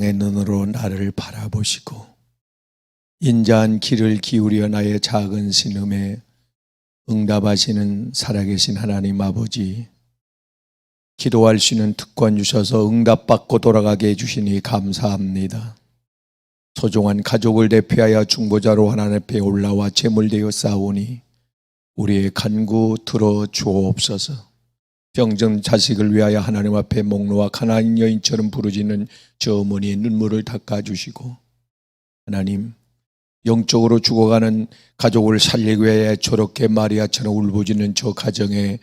사랑의 눈으로 나를 바라보시고 인자한 귀를 기울여 나의 작은 신음에 응답하시는 살아계신 하나님 아버지, 기도할 수 있는 특권 주셔서 응답받고 돌아가게 해주시니 감사합니다. 소중한 가족을 대표하여 중보자로 하나님 앞에 올라와 제물되어 싸우니 우리의 간구 들어 주옵소서. 병든 자식을 위하여 하나님 앞에 목놓아 가나안 여인처럼 부르짖는 저 어머니의 눈물을 닦아주시고, 하나님, 영적으로 죽어가는 가족을 살리기 위해 저렇게 마리아처럼 울부짖는 저 가정에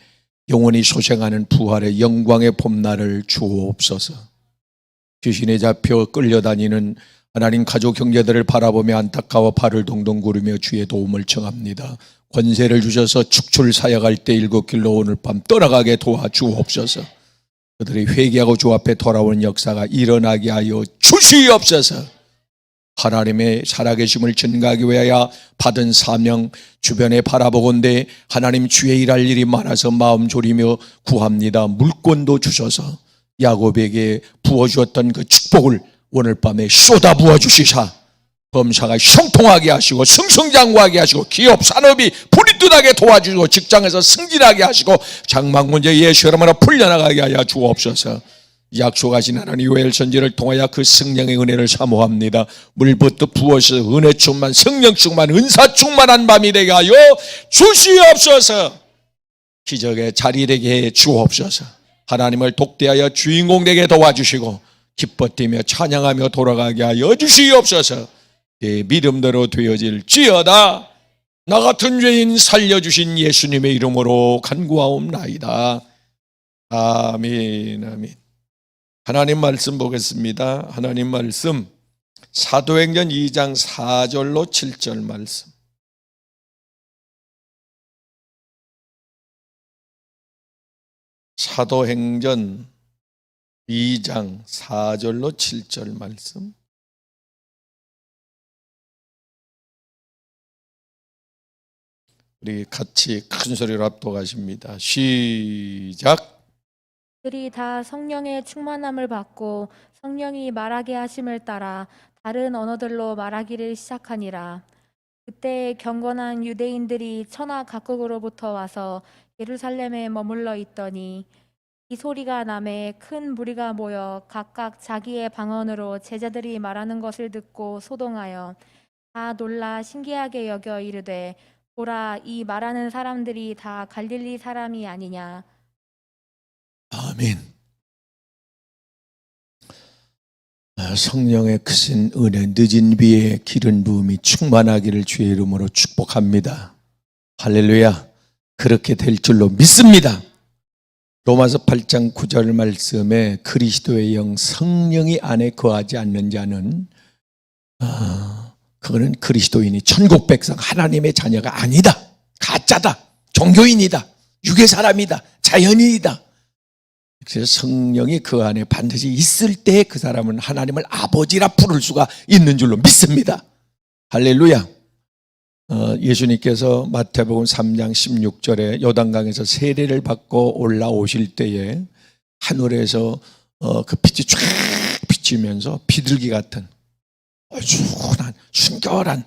영원히 소생하는 부활의 영광의 봄날을 주옵소서. 귀신에 잡혀 끌려다니는 하나님 가족 형제들을 바라보며 안타까워 발을 동동 구르며 주의 도움을 청합니다. 권세를 주셔서 축출 사역할 때 일곱 길로 오늘 밤 떠나가게 도와주옵소서. 그들이 회개하고 주 앞에 돌아오는 역사가 일어나게 하여 주시옵소서. 하나님의 살아계심을 증거하기 위하여 받은 사명 주변에 바라보건대 하나님 주의 일할 일이 많아서 마음 졸이며 구합니다. 물권도 주셔서 야곱에게 부어주었던 그 축복을 오늘 밤에 쏟아 부어주시사 범사가 형통하게 하시고 승승장구하게 하시고 기업 산업이 뿌리뜯하게 도와주시고 직장에서 승진하게 하시고 장막 문제 예수 이름으로 풀려나가게 하여 주옵소서. 약속하신 하나님 요엘 선지를 통하여 그 성령의 은혜를 사모합니다. 물부터 부어서 은혜 충만 성령 충만 은사 충만한 밤이 되게 하여 주시옵소서. 기적의 자리 되게 해 주옵소서. 하나님을 독대하여 주인공 되게 도와주시고 기뻐 뛰며 찬양하며 돌아가게 하여 주시옵소서. 내 믿음대로 되어질지어다. 나 같은 죄인 살려주신 예수님의 이름으로 간구하옵나이다. 아멘. 아멘. 하나님 말씀 보겠습니다. 하나님 말씀 사도행전 2장 4절로 7절 말씀. 사도행전 2장 4절로 7절 말씀. 우리 같이 큰 소리로 합독하십니다. 시작. 그들이 다 성령의 충만함을 받고 성령이 말하게 하심을 따라 다른 언어들로 말하기를 시작하니라. 그때 경건한 유대인들이 천하 각국으로부터 와서 예루살렘에 머물러 있더니 이 소리가 나매 큰 무리가 모여 각각 자기의 방언으로 제자들이 말하는 것을 듣고 소동하여 다 놀라 신기하게 여겨 이르되 보라, 이 말하는 사람들이 다 갈릴리 사람이 아니냐. 아멘. 성령의 크신 은혜, 늦은 비에 기름 부음이 충만하기를 주의 이름으로 축복합니다. 할렐루야. 그렇게 될 줄로 믿습니다. 로마서 8장 9절 말씀에 그리스도의 영 성령이 안에 거하지 않는 자는 그거는 그리스도인이 천국 백성 하나님의 자녀가 아니다. 가짜다. 종교인이다. 유괴 사람이다. 자연인이다. 그래서 성령이 그 안에 반드시 있을 때 그 사람은 하나님을 아버지라 부를 수가 있는 줄로 믿습니다. 할렐루야. 예수님께서 마태복음 3장 16절에 요단강에서 세례를 받고 올라오실 때에 하늘에서 그 빛이 쫙 비치면서 비둘기 같은 순한 순결한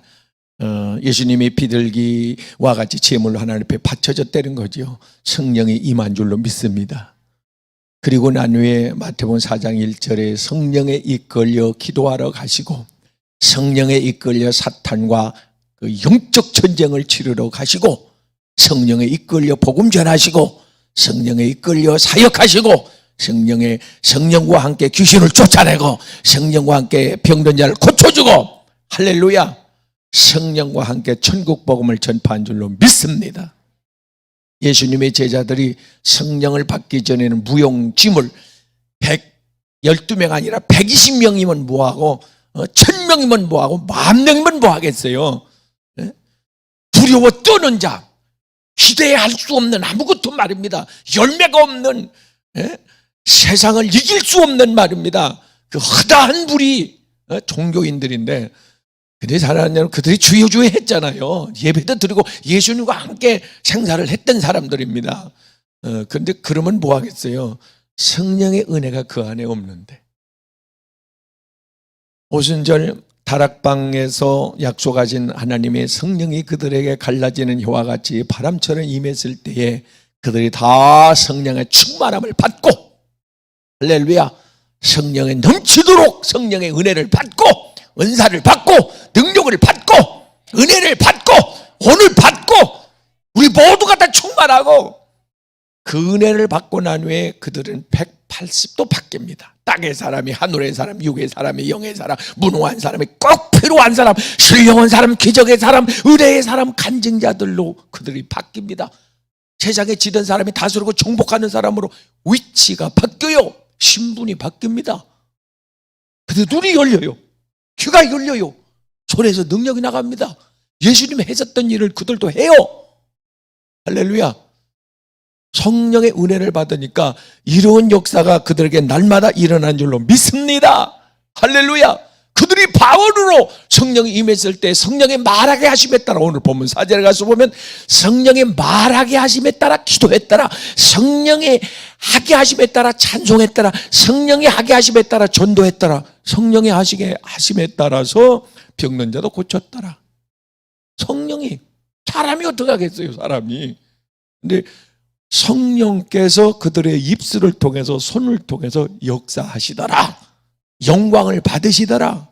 예수님이 비둘기와 같이 제물로 하나님 앞에 바쳐졌다는 거죠. 성령이 임한 줄로 믿습니다. 그리고 난 후에 마태복음 4장 1절에 성령에 이끌려 기도하러 가시고 성령에 이끌려 사탄과 그 영적 전쟁을 치르러 가시고 성령에 이끌려 복음 전하시고 성령에 이끌려 사역하시고 성령과 함께 귀신을 쫓아내고 성령과 함께 병든 자를 고쳐주고 할렐루야. 성령과 함께 천국 복음을 전파한 줄로 믿습니다. 예수님의 제자들이 성령을 받기 전에는 무용지물 112명 아니라 120명이면 뭐하고 1000명이면 뭐하고 10,000명이면 뭐하겠어요. 두려워 떠는 자, 기대에 할 수 없는 아무것도 말입니다. 열매가 없는 세상을 이길 수 없는 말입니다. 그 허다한 불이 종교인들인데 근데 사랑하는 그들이 주여 했잖아요. 예배도 드리고 예수님과 함께 생사를 했던 사람들입니다. 그런데 그러면 뭐 하겠어요? 성령의 은혜가 그 안에 없는데 오순절 다락방에서 약속하신 하나님의 성령이 그들에게 갈라지는 해와 같이 바람처럼 임했을 때에 그들이 다 성령의 충만함을 받고, 할렐루야, 성령에 넘치도록 성령의 은혜를 받고, 은사를 받고, 능력을 받고, 은혜를 받고, 혼을 받고, 우리 모두가 다 충만하고, 그 은혜를 받고 난 후에 그들은 180도 바뀝니다. 땅의 사람이, 하늘의 사람, 육의 사람이, 영의 사람, 무능한 사람이, 꼭 필요한 사람, 신령한 사람, 기적의 사람, 의뢰의 사람, 간증자들로 그들이 바뀝니다. 세상에 지던 사람이 다스리고 정복하는 사람으로 위치가 바뀌어요. 신분이 바뀝니다. 그들 눈이 열려요. 귀가 열려요. 손에서 능력이 나갑니다. 예수님이 하셨던 일을 그들도 해요. 할렐루야. 성령의 은혜를 받으니까 이로운 역사가 그들에게 날마다 일어난 줄로 믿습니다. 할렐루야. 그들이 바울으로 성령이 임했을 때 성령의 말하게 하심에 따라, 오늘 본문 4절에 가서 보면 성령의 말하게 하심에 따라 기도했더라, 성령의 하게 하심에 따라 찬송했더라, 성령이 하게 하심에 따라 전도했더라, 성령이 하시게 하심에 따라서 병든 자도 고쳤더라. 성령이, 사람이 어떻게 하겠어요, 사람이. 근데 성령께서 그들의 입술을 통해서, 손을 통해서 역사하시더라, 영광을 받으시더라.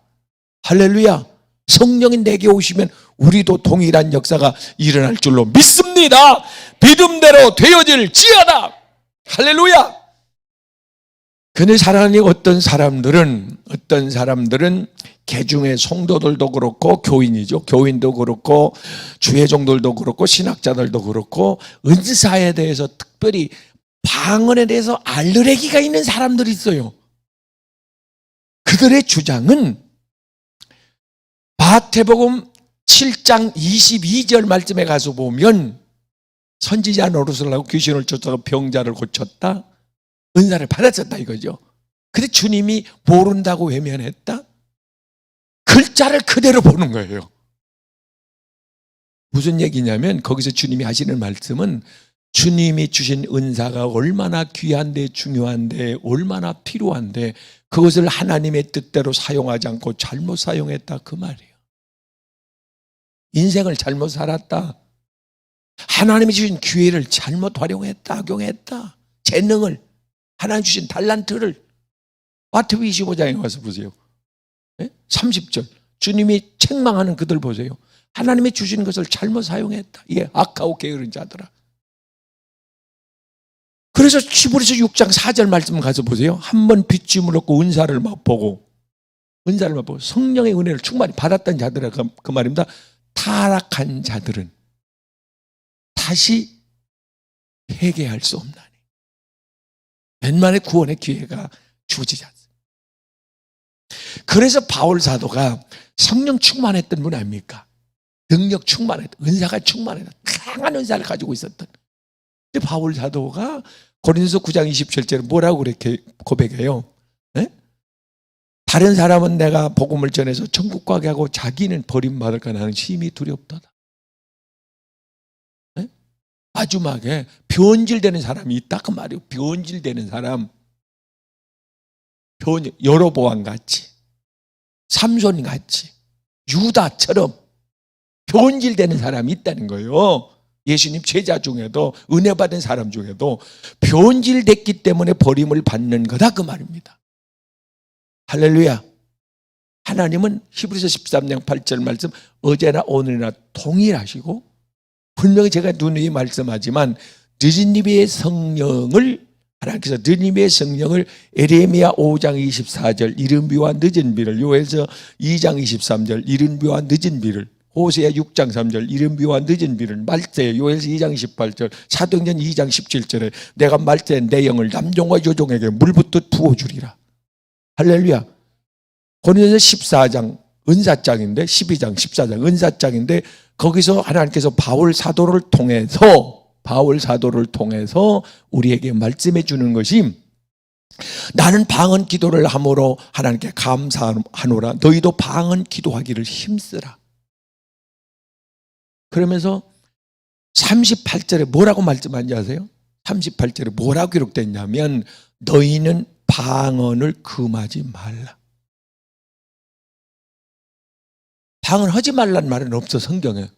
할렐루야. 성령이 내게 오시면 우리도 동일한 역사가 일어날 줄로 믿습니다. 믿음대로 되어질지어다. 할렐루야. 근데 사랑하는 어떤 사람들은 개중의 성도들도 그렇고, 교인이죠, 교인도 그렇고, 주회종들도 그렇고, 신학자들도 그렇고, 은사에 대해서, 특별히 방언에 대해서 알레르기가 있는 사람들이 있어요. 그들의 주장은 마태복음 7장 22절 말씀에 가서 보면, 선지자 노릇을 하고 귀신을 쫓아가 병자를 고쳤다, 은사를 받았었다 이거죠. 근데 주님이 모른다고 외면했다. 글자를 그대로 보는 거예요. 무슨 얘기냐면, 거기서 주님이 하시는 말씀은 주님이 주신 은사가 얼마나 귀한데, 중요한데, 얼마나 필요한데, 그것을 하나님의 뜻대로 사용하지 않고 잘못 사용했다, 그 말이에요. 인생을 잘못 살았다, 하나님이 주신 기회를 잘못 활용했다, 악용했다, 재능을, 하나님 주신 달란트를. 마태복음 25장에 와서 보세요. 30절 주님이 책망하는 그들 보세요. 하나님이 주신 것을 잘못 사용했다, 이게 악하고 게으른 자들아. 그래서 히브리서 6장 4절 말씀 가서 보세요. 한번 빚짐을 얻고 은사를 맛보고 성령의 은혜를 충만히 받았던 자들아, 그 말입니다. 타락한 자들은 다시 회개할 수 없나니 맨만의 구원의 기회가 주어지지 않습니다. 그래서 바울 사도가 성령 충만했던 분 아닙니까? 능력 충만했던, 은사가 충만했던, 강한 은사를 가지고 있었던. 근데 바울 사도가 고린도서 9장 27절에 뭐라고 그렇게 고백해요? 네? 다른 사람은 내가 복음을 전해서 천국 가게 하고 자기는 버림받을까 나는 심히 두렵도다. 네? 마지막에 변질되는 사람이 있다, 그 말이에요. 변질되는 사람, 여로보암 같이, 삼손 같이, 유다처럼 변질되는 사람이 있다는 거예요. 예수님 제자 중에도, 은혜 받은 사람 중에도 변질됐기 때문에 버림을 받는 거다, 그 말입니다. 할렐루야. 하나님은 히브리서 13장 8절 말씀, 어제나 오늘이나 동일하시고, 분명히 제가 누누이 말씀하지만 느니베의 성령을, 하나님께서 느니베의 성령을 에레미야 5장 24절 이른 비와 늦은 비를, 요엘서 2장 23절 이른 비와 늦은 비를, 호세아 6장 3절 이른 비와 늦은 비를, 말세 요엘서 2장 28절, 사도행전 2장 17절에 내가 말세 내 영을 남종과 여종에게 물붓듯 부어주리라. 할렐루야. 고린도서 14장 은사장인데, 12장 14장 은사장인데, 거기서 하나님께서 바울 사도를 통해서 우리에게 말씀해 주는 것이, 나는 방언 기도를 함으로 하나님께 감사하노라, 너희도 방언 기도하기를 힘쓰라. 그러면서 38절에 뭐라고 말씀하는지 아세요? 38절에 뭐라고 기록됐냐면, 너희는 방언을 금하지 말라. 방언하지 말라는 말은 없어, 성경에.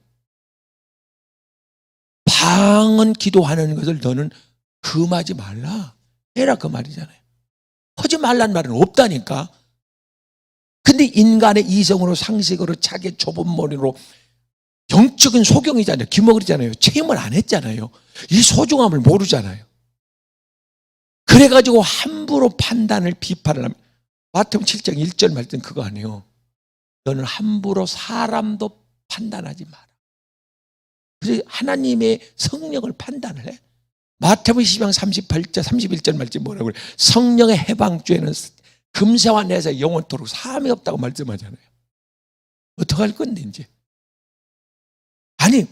방언 기도하는 것을 너는 금하지 말라, 해라, 그 말이잖아요. 하지 말라는 말은 없다니까. 근데 인간의 이성으로, 상식으로, 자기 좁은 머리로, 영적인 소경이잖아요. 기머거리잖아요. 체험을 안 했잖아요. 이 소중함을 모르잖아요. 그래가지고 함부로 판단을, 비판을 하면, 마태복음 7장 1절 말씀 그거 아니에요. 너는 함부로 사람도 판단하지 마라. 그래서 하나님의 성령을 판단을 해. 마태복음 20장 38절 31절 말씀 뭐라고 그래? 성령의 해방주에는 금세와 내세 영원토록 사함이 없다고 말씀하잖아요. 어떡할 건데 이제. 아니,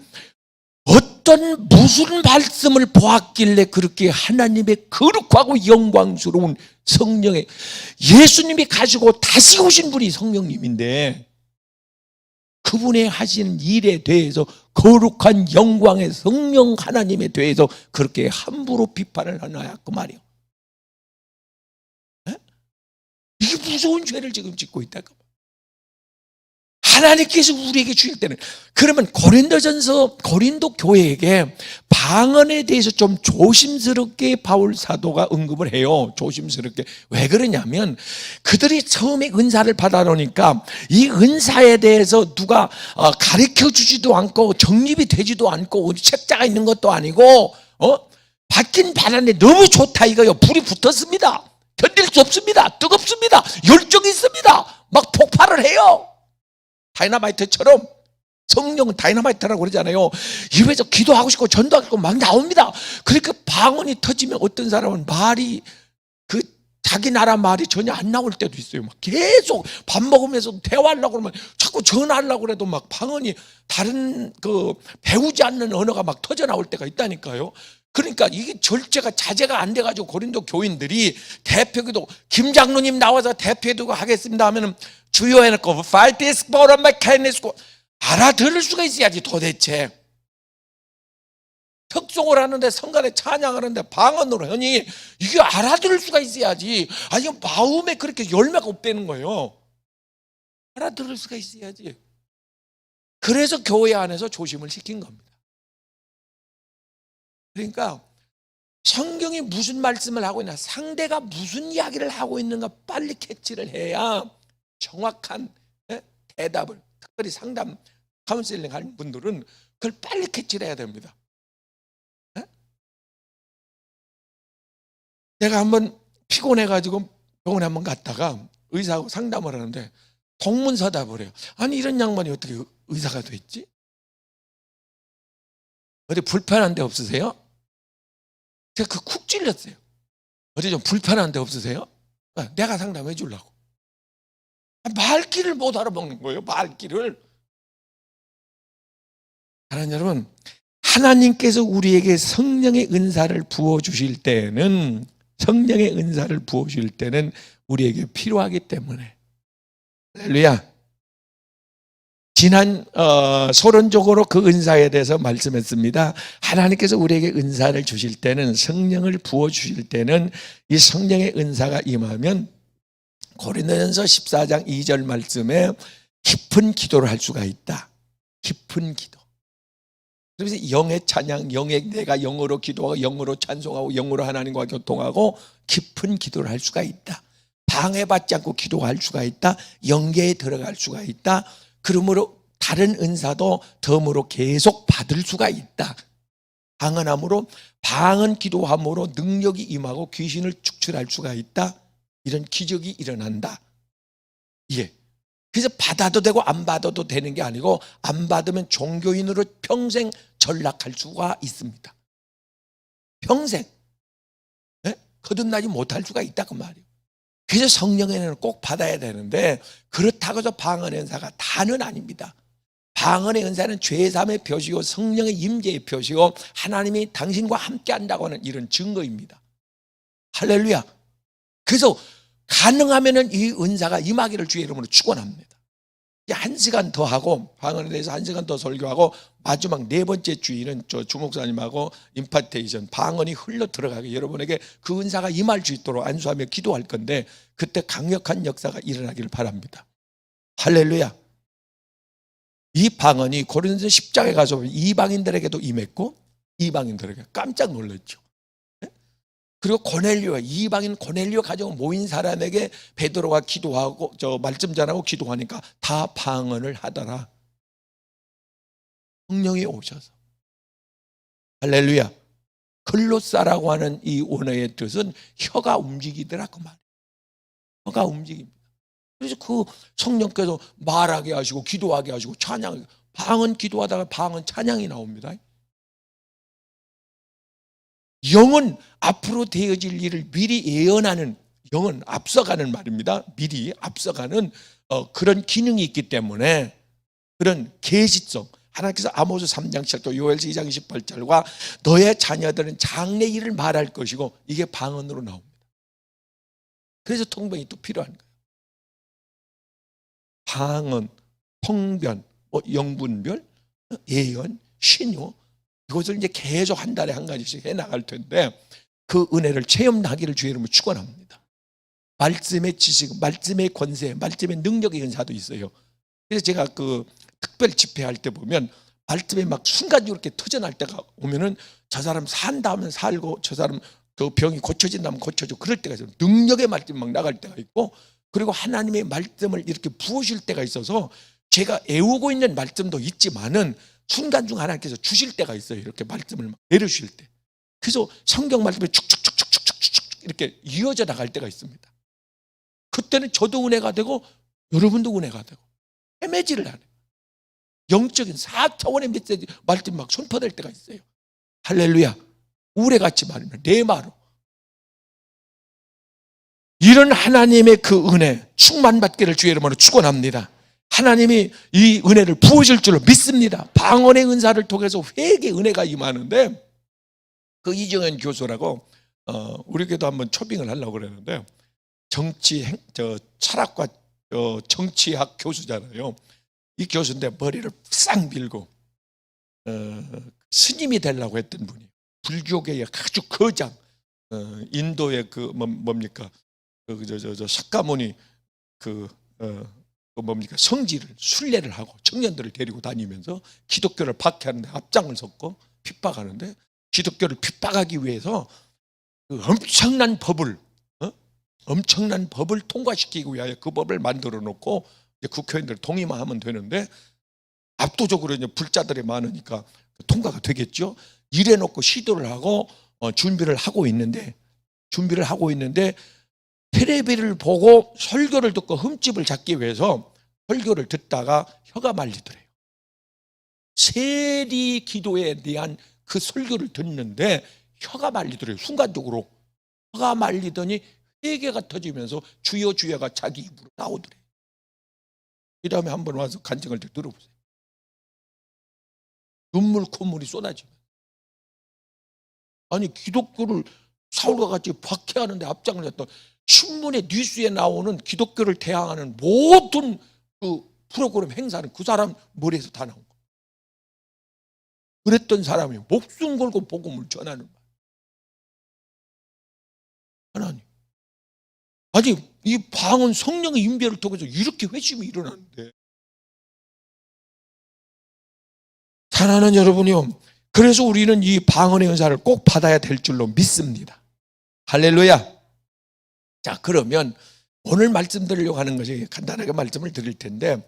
무슨 말씀을 보았길래 그렇게 하나님의 거룩하고 영광스러운 성령의, 예수님이 가지고 다시 오신 분이 성령님인데 그분의 하시는 일에 대해서, 거룩한 영광의 성령 하나님에 대해서 그렇게 함부로 비판을 하나야, 그 말이에요. 에? 이게 무서운 죄를 지금 짓고 있다. 하나님께서 우리에게 주실 때는, 그러면 고린도 교회에게 방언에 대해서 좀 조심스럽게 바울 사도가 언급을 해요. 조심스럽게. 왜 그러냐면 그들이 처음에 은사를 받아놓으니까 이 은사에 대해서 누가 가르쳐 주지도 않고 정립이 되지도 않고 책자가 있는 것도 아니고 받긴 받았는데 너무 좋다 이거요. 불이 붙었습니다. 견딜 수 없습니다. 뜨겁습니다. 열정이 있습니다. 막 폭발을 해요. 다이너마이트처럼. 성령은 다이너마이트라고 그러잖아요. 입에서 기도하고 싶고 전도하고 싶고 막 나옵니다. 그러니까 방언이 터지면 어떤 사람은 말이, 자기 나라 말이 전혀 안 나올 때도 있어요. 막 계속 밥 먹으면서 대화하려고 그러면 자꾸 전화하려고 그래도 막 방언이, 다른 배우지 않는 언어가 막 터져 나올 때가 있다니까요. 그러니까 이게 절제가, 자제가 안 돼가지고 고린도 교인들이 대표기도, 김 장로님 나와서 대표기도 하겠습니다 하면은 주요 해놓고 fight this for my kindness, 알아들을 수가 있어야지. 도대체 특송을 하는데, 성간에 찬양을 하는데 방언으로 하니 이게 알아들을 수가 있어야지. 아니, 마음에 그렇게 열매가 없다는 거예요. 알아들을 수가 있어야지. 그래서 교회 안에서 조심을 시킨 겁니다. 그러니까 성경이 무슨 말씀을 하고 있나, 상대가 무슨 이야기를 하고 있는가 빨리 캐치를 해야 정확한 대답을, 특별히 상담 카운셀링 하는 분들은 그걸 빨리 캐치를 해야 됩니다. 내가 한번 피곤해가지고 병원에 한번 갔다가 의사하고 상담을 하는데 동문서답을 해요. 아니, 이런 양반이 어떻게 의사가 됐지? 어디 불편한 데 없으세요? 제가 쿡 찔렸어요. 어디 좀 불편한 데 없으세요? 내가 상담해 주려고. 말귀를 못 알아먹는 거예요. 말귀를. 하나님 여러분, 하나님께서 우리에게 성령의 은사를 부어주실 때는, 성령의 은사를 부어주실 때는 우리에게 필요하기 때문에. 할렐루야. 지난 서론적으로 그 은사에 대해서 말씀했습니다. 하나님께서 우리에게 은사를 주실 때는, 성령을 부어주실 때는, 이 성령의 은사가 임하면 고린도전서 14장 2절 말씀에 깊은 기도를 할 수가 있다. 깊은 기도. 그래서 영의 찬양, 내가 영어로 기도하고 영어로 찬송하고 영어로 하나님과 교통하고 깊은 기도를 할 수가 있다. 방해받지 않고 기도할 수가 있다. 영계에 들어갈 수가 있다. 그러므로 다른 은사도 덤으로 계속 받을 수가 있다. 방언함으로, 방언 기도함으로 능력이 임하고 귀신을 축출할 수가 있다. 이런 기적이 일어난다. 예. 그래서 받아도 되고 안 받아도 되는 게 아니고, 안 받으면 종교인으로 평생 전락할 수가 있습니다. 평생. 예? 거듭나지 못할 수가 있다, 그 말이에요. 그래서 성령의 은혜는 꼭 받아야 되는데, 그렇다고 해서 방언의 은사가 다는 아닙니다. 방언의 은사는 죄사함의 표시고 성령의 임재의 표시고 하나님이 당신과 함께 한다고 하는 이런 증거입니다. 할렐루야. 그래서 가능하면은 이 은사가 임하기를 주의 이름으로 축원합니다. 1시간 더 하고, 방언에 대해서 1시간 더 설교하고, 마지막 4번째 주일은 주목사님하고 임파테이션, 방언이 흘러 들어가게 여러분에게 그 은사가 임할 수 있도록 안수하며 기도할 건데, 그때 강력한 역사가 일어나기를 바랍니다. 할렐루야. 이 방언이 고린도 10장에 가서 이방인들에게도 임했고 이방인들에게 깜짝 놀랐죠. 그리고 고넬료, 이방인 고넬료 가정 모인 사람에게 베드로가 기도하고 말씀 전하고 기도하니까 다 방언을 하더라. 성령이 오셔서. 할렐루야. 글로사라고 하는 이 원어의 뜻은 혀가 움직이더라고 말이에요. 혀가 움직입니다. 그래서 그 성령께서 말하게 하시고 기도하게 하시고 찬양, 방언 기도하다가 방언 찬양이 나옵니다. 영은 앞으로 되어질 일을 미리 예언하는, 영은 앞서가는 말입니다. 미리 앞서가는 그런 기능이 있기 때문에 그런 계시성, 하나님께서 아모스 3장 7절, 요엘서 2장 28절과 너의 자녀들은 장래 일을 말할 것이고 이게 방언으로 나옵니다. 그래서 통변이 또 필요한 거예요. 방언, 통변, 영분별, 예언, 신유, 이것을 이제 계속 한 달에 한 가지씩 해 나갈 텐데 그 은혜를 체험하기를 주의 이름으로 축원합니다. 말씀의 지식, 말씀의 권세, 말씀의 능력의 은사도 있어요. 그래서 제가 그 특별 집회할 때 보면 말씀에 막 순간적으로 이렇게 터져날 때가 오면은 저 사람 산다 하면 살고 저 사람 그 병이 고쳐진다면 고쳐지고 그럴 때가 있어요. 능력의 말씀이 막 나갈 때가 있고 그리고 하나님의 말씀을 이렇게 부으실 때가 있어서 제가 애우고 있는 말씀도 있지만은 순간 중 하나님께서 주실 때가 있어요. 이렇게 말씀을 막 내려주실 때. 그래서 성경 말씀이 축축축축축축 이렇게 이어져 나갈 때가 있습니다. 그때는 저도 은혜가 되고 여러분도 은혜가 되고 헤매지를 않아요. 영적인 4차원의 메시지 말씀이 막 선포될 때가 있어요. 할렐루야. 우레같이 말입니다. 내 말로. 이런 하나님의 그 은혜 충만받기를 주의 이름으로 축원합니다. 하나님이 이 은혜를 부으실 줄로 믿습니다. 방언의 은사를 통해서 회개 은혜가 임하는데 그 이정현 교수라고 우리 교도 한번 초빙을 하려고 그랬는데 철학과 정치학 교수잖아요. 이 교수인데 머리를 싹 밀고 스님이 되려고 했던 분이 불교계의 아주 거장, 인도의 그 뭡니까 삭가모니 성지를 순례를 하고 청년들을 데리고 다니면서 기독교를 박해하는데 앞장을 섰고 핍박하는데 기독교를 핍박하기 위해서 그 엄청난 법을 통과시키기 위하여 그 법을 만들어 놓고 이제 국회의원들 동의만 하면 되는데 압도적으로 이제 불자들이 많으니까 통과가 되겠죠. 이래 놓고 시도를 하고 준비를 하고 있는데 텔레비를 보고 설교를 듣고 흠집을 잡기 위해서 설교를 듣다가 혀가 말리더래요. 세리 기도에 대한 그 설교를 듣는데 혀가 말리더래요. 순간적으로 혀가 말리더니 회개가 터지면서 주여 주여가 자기 입으로 나오더래요. 그 다음에 한번 와서 간증을 들어보세요. 눈물 콧물이 쏟아지면 아니 기독교를 사울과 같이 박해하는데 앞장을 했던 신문에 뉴스에 나오는 기독교를 대항하는 모든 그 프로그램 행사는 그 사람 머리에서 다 나온 거예요. 그랬던 사람이 목숨 걸고 복음을 전하는 거예요. 하나님, 아니 이 방언 성령의 임재를 통해서 이렇게 회심이 일어나는데 사랑하는 여러분이요, 그래서 우리는 이 방언의 은사를 꼭 받아야 될 줄로 믿습니다. 할렐루야. 자, 그러면 오늘 말씀드리려고 하는 것이 간단하게 말씀을 드릴 텐데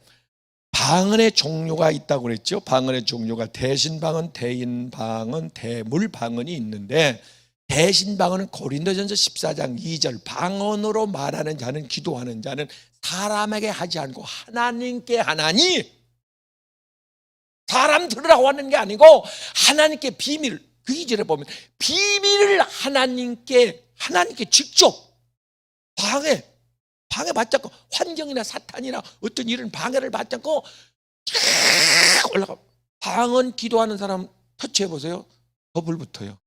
방언의 종류가 있다고 그랬죠. 방언의 종류가 대신방언, 대인방언, 대물방언이 있는데 대신방언은 고린도전서 14장 2절 방언으로 말하는 자는 기도하는 자는 사람에게 하지 않고 하나님께 하나니, 사람 들으라고 하는 게 아니고 하나님께 비밀, 그 2절에 보면 비밀을 하나님께 직접 방해 받지 않고 환경이나 사탄이나 어떤 일은 방해를 받지 않고 쫙 올라가. 방언 기도하는 사람 터치해 보세요. 더 불붙어요.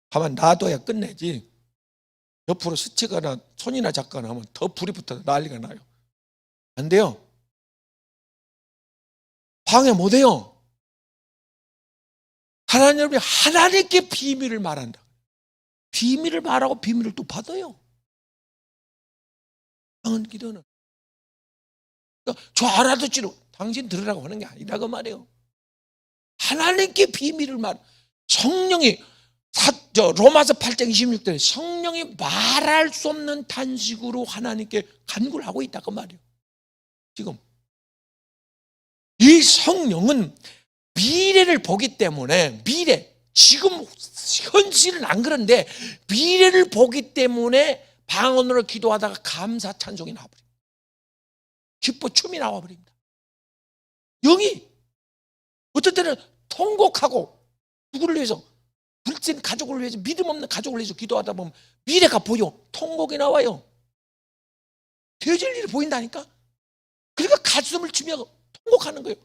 가만 놔둬야 끝내지 옆으로 스치거나 손이나 잡거나 하면 더 불이 붙어서 난리가 나요. 안 돼요. 방해 못 해요. 하나님이 하나님께 비밀을 말한다. 비밀을 말하고 비밀을 또 받아요. 방언 기도는. 그러니까 저 알아듣지는 당신 들으라고 하는 게 아니라 그 말이에요. 하나님께 비밀을 성령이 로마서 8장 26절에 성령이 말할 수 없는 탄식으로 하나님께 간구를 하고 있다 그 말이에요. 지금 이 성령은 미래를 보기 때문에 지금 현실은 안 그런데 미래를 보기 때문에 방언으로 기도하다가 감사 찬송이 나와버립니다. 기뻐 춤이 나와버립니다. 영이 어떤 때는 통곡하고 누구를 위해서 불신 가족을 위해서 믿음 없는 가족을 위해서 기도하다 보면 미래가 보여 통곡이 나와요. 되어질 일이 보인다니까. 그러니까 가슴을 치며 통곡하는 거예요.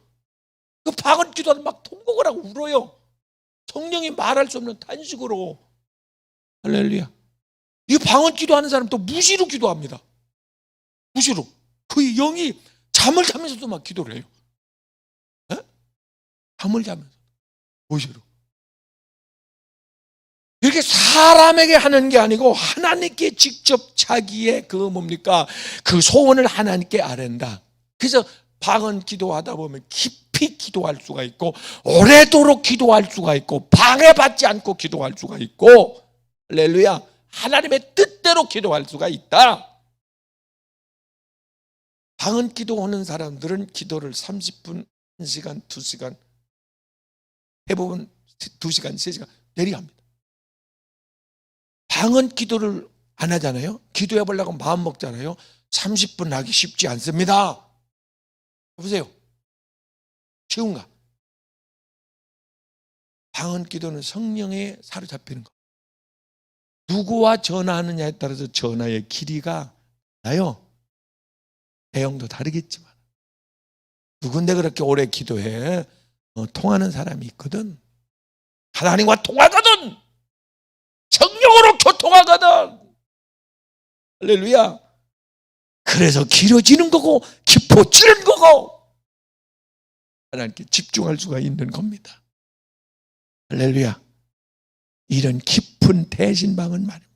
그 방언 기도하다 막 통곡을 하고 울어요. 성령이 말할 수 없는 탄식으로. 할렐루야. 이 방언 기도하는 사람 또 무시로 기도합니다. 무시로. 그 영이 잠을 자면서도 막 기도를 해요. 에? 잠을 자면서 무시로. 이렇게 사람에게 하는 게 아니고 하나님께 직접 자기의 그 소원을 하나님께 아랜다. 그래서 방언 기도하다 보면 깊이 기도할 수가 있고 오래도록 기도할 수가 있고 방해받지 않고 기도할 수가 있고 할렐루야. 하나님의 뜻대로 기도할 수가 있다. 방언 기도하는 사람들은 기도를 30분, 1시간, 2시간 대부분 2시간, 3시간 내리합니다. 방언 기도를 안 하잖아요. 기도해 보려고 마음 먹잖아요. 30분 하기 쉽지 않습니다. 보세요. 쉬운가? 방언 기도는 성령에 사로잡히는 거. 누구와 전화하느냐에 따라서 전화의 길이가 나요. 내용도 다르겠지만 누군데 그렇게 오래 기도해 통하는 사람이 있거든. 하나님과 통하거든. 성령으로 교통하거든. 할렐루야. 그래서 길어지는 거고 깊어지는 거고 하나님께 집중할 수가 있는 겁니다. 할렐루야. 이런 깊은 대신방언 말입니다.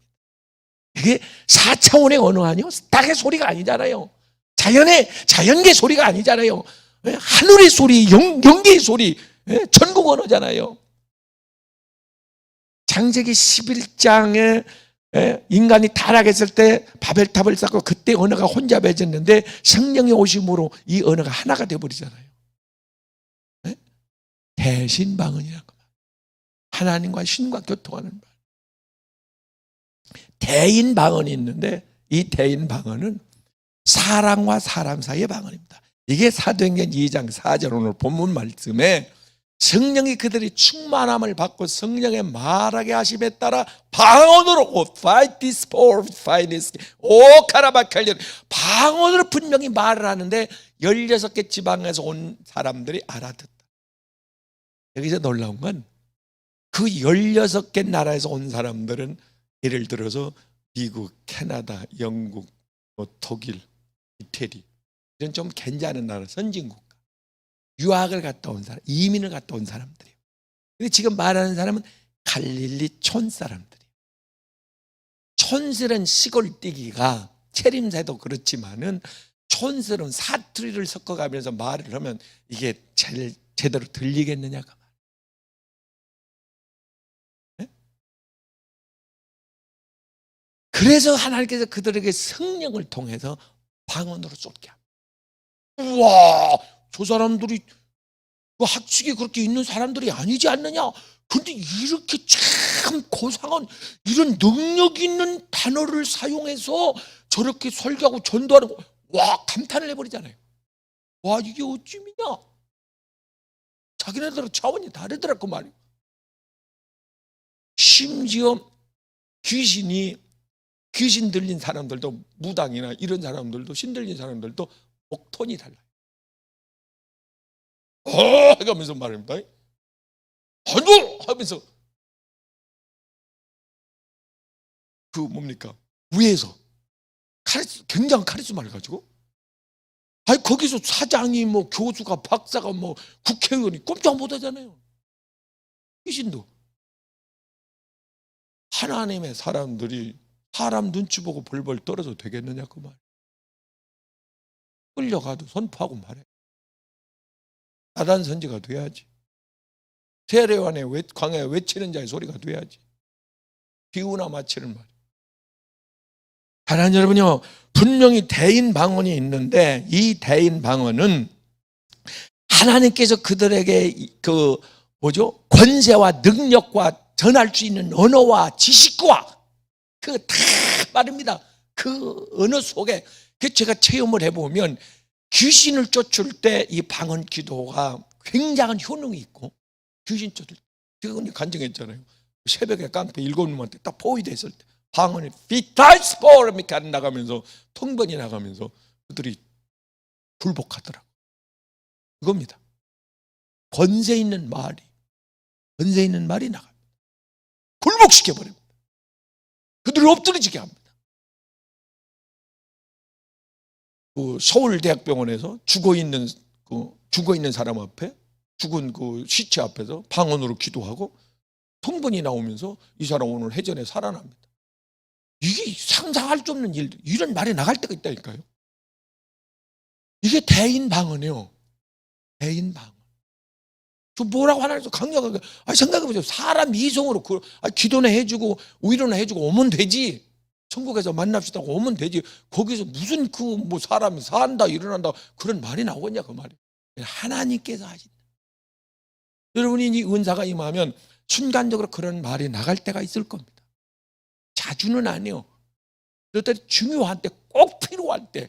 이게 4차원의 언어 아니요? 닭의 소리가 아니잖아요. 자연계 소리가 아니잖아요. 하늘의 소리, 영계의 소리, 전국 언어잖아요. 창세기 11장에 인간이 타락했을 때 바벨탑을 쌓고 그때 언어가 혼잡해졌는데 성령의 오심으로 이 언어가 하나가 되어버리잖아요. 대신방언이라고 말해요. 하나님과 신과 교통하는 방언. 대인방언이 있는데 이 대인방언은 사람과 사람 사이의 방언입니다. 이게 사도행전 2장 4절 오늘 본문 말씀에 성령이 그들이 충만함을 받고 성령의 말하게 하심에 따라 방언으로 fight this power, fight this 카라바칼리언 방언으로 분명히 말을 하는데 16개 지방에서 온 사람들이 알아듣다. 여기서 놀라운 건 그 16개 나라에서 온 사람들은 예를 들어서 미국, 캐나다, 영국, 독일, 이태리 이런 좀 괜찮은 나라 선진국가 유학을 갔다 온 사람, 이민을 갔다 온 사람들이에요. 근데 지금 말하는 사람은 갈릴리 촌 사람들이에요. 촌스런 시골 뛰기가 체림새도 그렇지만은 촌스러운 사투리를 섞어가면서 말을 하면 이게 제대로 들리겠느냐가. 그래서 하나님께서 그들에게 성령을 통해서 방언으로 쏟게 합니다. 우와, 저 사람들이 학식이 그렇게 있는 사람들이 아니지 않느냐? 근데 이렇게 참 고상한 이런 능력 있는 단어를 사용해서 저렇게 설교하고 전도하는 거, 와, 감탄을 해버리잖아요. 와, 이게 어찌미냐? 자기네들은 차원이 다르더라고 말이에요. 심지어 귀신 들린 사람들도 무당이나 이런 사람들도 신 들린 사람들도 목톤이 달라요. 하면서 말합니다. 한도 하면서 뭡니까? 위에서 굉장한 카리스마를 가지고 거기서 사장이 교수가 박사가 국회의원이 꼼짝 못하잖아요. 귀신도. 하나님의 사람들이 사람 눈치 보고 벌벌 떨어도 되겠느냐 그 말. 끌려가도 선포하고 말해. 나단 선지가 돼야지. 세례요한의 광야에 외치는 자의 소리가 돼야지. 비우나 마치는 말. 사랑하는 여러분요, 분명히 대인 방언이 있는데 이 대인 방언은 하나님께서 그들에게 권세와 능력과 전할 수 있는 언어와 지식과 다 말입니다. 그 언어 속에 제가 체험을 해보면 귀신을 쫓을 때 이 방언 기도가 굉장한 효능이 있고, 귀신 쫓을 때 제가 간증했잖아요. 새벽에 깡패 7놈한테 딱 포위됐을 때 방언이 피탈스포르 이렇게 나가면서 통번이 나가면서 그들이 불복하더라고요. 그겁니다. 권세 있는 말이 나갑니다. 굴복시켜버립니다. 그들을 엎드러지게 합니다. 그 서울대학병원에서 죽어있는 사람 앞에, 죽은 그 시체 앞에서 방언으로 기도하고 통번이 나오면서 이 사람 오늘 해전에 살아납니다. 이게 상상할 수 없는 일들, 이런 말이 나갈 때가 있다니까요. 이게 대인 방언이에요. 대인 방언. 저 뭐라고 하나님께서 강력하게, 생각해보세요. 사람 이성으로 기도나 해주고 위로나 해주고 오면 되지. 천국에서 만납시다고 오면 되지. 거기서 무슨 사람이 산다 일어난다 그런 말이 나오겠냐, 그 말이. 하나님께서 하신다. 여러분이 이 은사가 임하면 순간적으로 그런 말이 나갈 때가 있을 겁니다. 자주는 아니에요. 그럴 때 중요한 때, 꼭 필요할 때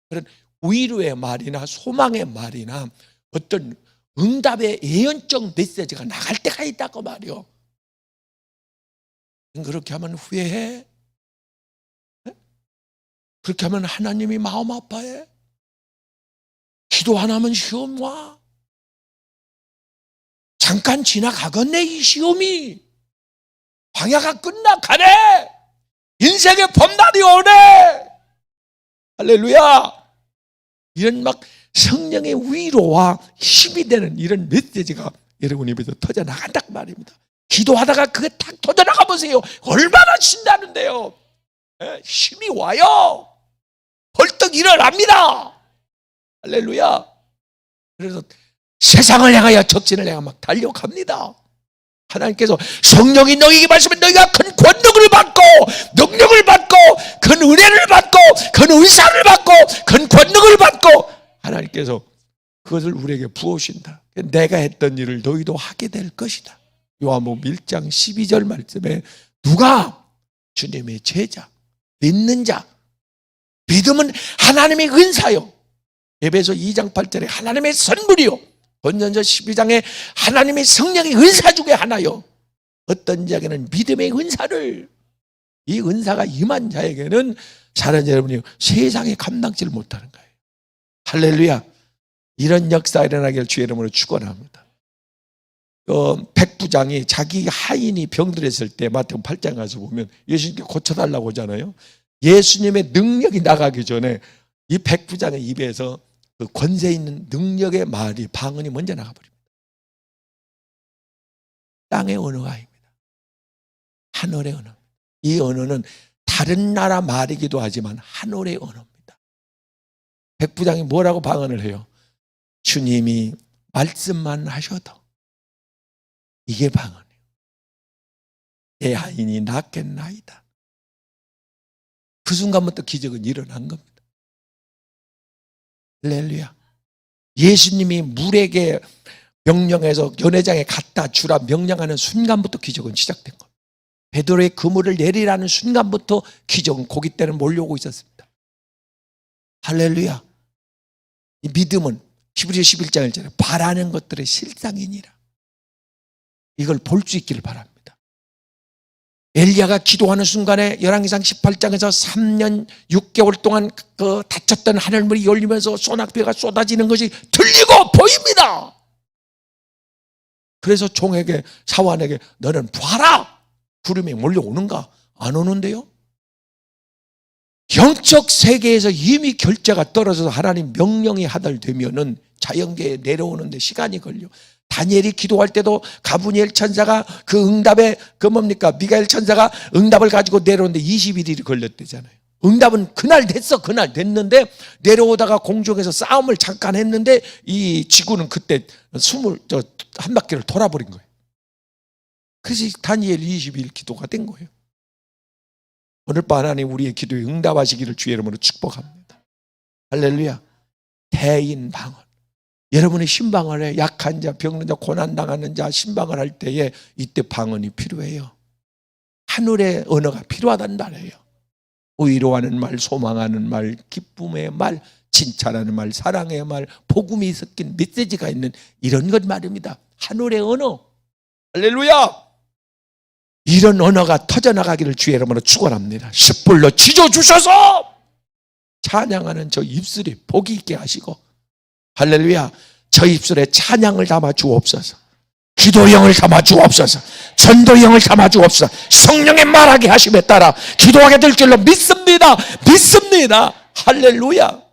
그런 위로의 말이나 소망의 말이나 어떤 응답의 예언적 메시지가 나갈 때가 있다고 말이요. 그렇게 하면 후회해? 그렇게 하면 하나님이 마음 아파해? 기도 안 하면 시험 와? 잠깐 지나가겠네, 이 시험이. 광야가 끝나가네. 인생의 봄날이 오네. 할렐루야. 이런 성령의 위로와 힘이 되는 이런 메시지가 여러분 입에서 터져나간다고 말입니다. 기도하다가 그게 딱 터져나가 보세요. 얼마나 신나는데요. 힘이 와요. 벌떡 일어납니다. 할렐루야. 그래서 세상을 향하여 적진을 향해 달려갑니다. 하나님께서 성령이 너희에게 말씀하면 너희가 큰 권능을 받고 능력을 받고 큰 은혜를 받고 큰 의사를 받고 큰 권능을 받고 하나님께서 그것을 우리에게 부어주신다. 내가 했던 일을 너희도 하게 될 것이다. 요한복음 1장 12절 말씀에 누가 주님의 제자, 믿는 자, 믿음은 하나님의 은사요. 에베소 2장 8절에 하나님의 선물이요. 본전서 12장에 하나님의 성령의 은사 중에 하나요. 어떤 자에게는 믿음의 은사를, 이 은사가 임한 자에게는 사랑하는 여러분이 세상에 감당치를 못하는 거예요. 할렐루야. 이런 역사 일어나기를 주의 이름으로 축원합니다. 백부장이 자기 하인이 병들었을 때 마태복음 8장 가서 보면 예수님께 고쳐달라고 하잖아요. 예수님의 능력이 나가기 전에 이 백부장의 입에서 그 권세 있는 능력의 말이, 방언이 먼저 나가버립니다. 땅의 언어가 아닙니다. 하늘의 언어. 이 언어는 다른 나라 말이기도 하지만 하늘의 언어입니다. 백부장이 뭐라고 방언을 해요? 주님이 말씀만 하셔도, 이게 방언이에요. 내 하인이 낫겠나이다. 그 순간부터 기적은 일어난 겁니다. 할렐루야. 예수님이 물에게 명령해서 연회장에 갖다 주라 명령하는 순간부터 기적은 시작된 겁니다. 베드로의 그물을 내리라는 순간부터 기적은 고기 때는 몰려오고 있었습니다. 할렐루야. 이 믿음은 히브리서 11장 1절에 바라는 것들의 실상이니라. 이걸 볼 수 있기를 바랍니다. 엘리야가 기도하는 순간에 열왕기상 18장에서 3년 6개월 동안 그 닫혔던 하늘문이 열리면서 소낙비가 쏟아지는 것이 들리고 보입니다. 그래서 종에게, 사환에게 너는 봐라, 구름이 몰려오는가? 안 오는데요. 영적 세계에서 이미 결제가 떨어져서 하나님 명령이 하달되면은 자연계에 내려오는데 시간이 걸려. 다니엘이 기도할 때도 가브리엘 천사가 그 응답에 미가엘 천사가 응답을 가지고 내려오는데 21일이 걸렸대잖아요. 응답은 그날 됐어. 그날 됐는데 내려오다가 공중에서 싸움을 잠깐 했는데 이 지구는 그때 한 바퀴를 돌아버린 거예요. 그래서 다니엘 22일 기도가 된 거예요. 오늘 밤 하나님 우리의 기도에 응답하시기를 주의 이름으로 축복합니다. 할렐루야. 대인방언. 여러분의 신방언에 약한 자, 병든 자, 고난당하는 자 신방언 할 때에 이때 방언이 필요해요. 하늘의 언어가 필요하단 말이에요. 위로하는 말, 소망하는 말, 기쁨의 말, 칭찬하는 말, 사랑의 말, 복음이 섞인 메시지가 있는 이런 것 말입니다. 하늘의 언어. 할렐루야. 이런 언어가 터져나가기를 주의 이름으로 축원합니다. 숯불로 지져주셔서 찬양하는 저 입술이 복이 있게 하시고, 할렐루야, 저 입술에 찬양을 담아 주옵소서. 기도형을 담아 주옵소서. 전도형을 담아 주옵소서. 성령의 말하게 하심에 따라 기도하게 될 줄로 믿습니다. 믿습니다. 할렐루야.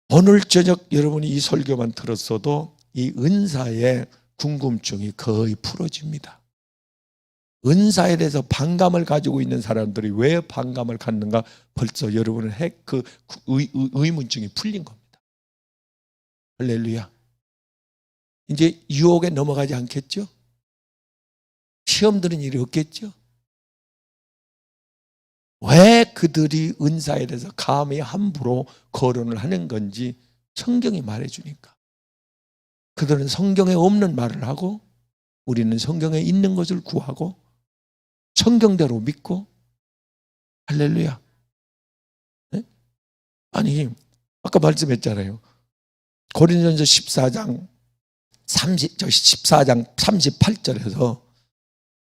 오늘 저녁 여러분이 이 설교만 들었어도 이 은사의 궁금증이 거의 풀어집니다. 은사에 대해서 반감을 가지고 있는 사람들이 왜 반감을 갖는가 벌써 여러분의 의문증이 풀린 겁니다. 할렐루야. 이제 유혹에 넘어가지 않겠죠? 시험 드는 일이 없겠죠? 왜 그들이 은사에 대해서 감히 함부로 거론을 하는 건지 성경이 말해주니까. 그들은 성경에 없는 말을 하고 우리는 성경에 있는 것을 구하고 성경대로 믿고, 할렐루야. 네? 아니 아까 말씀했잖아요. 고린도전서 14장 38절에서